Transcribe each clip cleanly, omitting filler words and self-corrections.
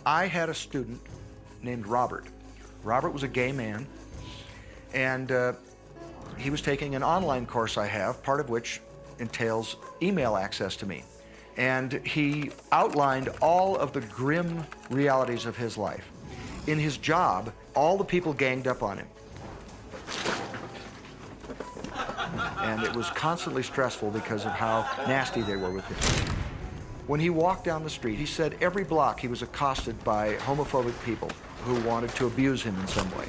I had a student named Robert. Robert was a gay man, and he was taking an online course I have, part of which entails email access to me. And he outlined all of the grim realities of his life. In his job, all the people ganged up on him. And it was constantly stressful because of how nasty they were with him. When he walked down the street, he said every block he was accosted by homophobic people who wanted to abuse him in some way.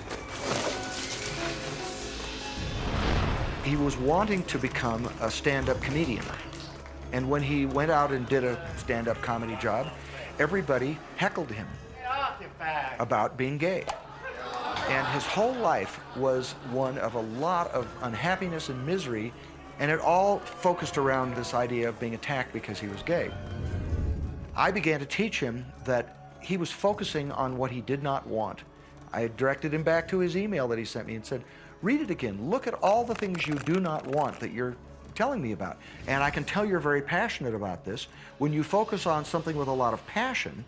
He was wanting to become a stand-up comedian. And when he went out and did a stand-up comedy job, everybody heckled him about being gay. And his whole life was one of a lot of unhappiness and misery, and it all focused around this idea of being attacked because he was gay. I began to teach him that he was focusing on what he did not want. I directed him back to his email that he sent me and said, read it again. Look at all the things you do not want that you're telling me about. And I can tell you're very passionate about this. When you focus on something with a lot of passion,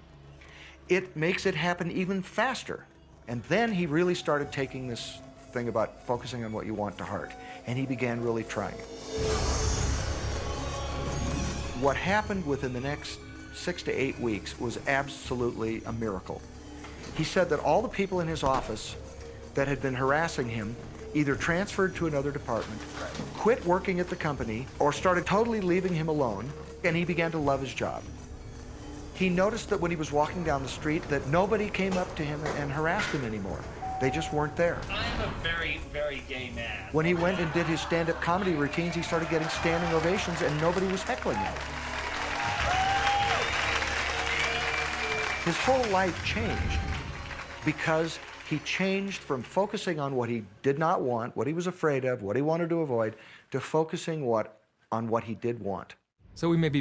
it makes it happen even faster. And then he really started taking this thing about focusing on what you want to heart. And he began really trying it. What happened within the next 6 to 8 weeks was absolutely a miracle. He said that all the people in his office that had been harassing him either transferred to another department, quit working at the company, or started totally leaving him alone, and he began to love his job. He noticed that when he was walking down the street that nobody came up to him and harassed him anymore. They just weren't there. I'm a very, very gay man. When he went and did his stand-up comedy routines, he started getting standing ovations and nobody was heckling him. His whole life changed because he changed from focusing on what he did not want, what he was afraid of, what he wanted to avoid, to focusing on what he did want. So we may be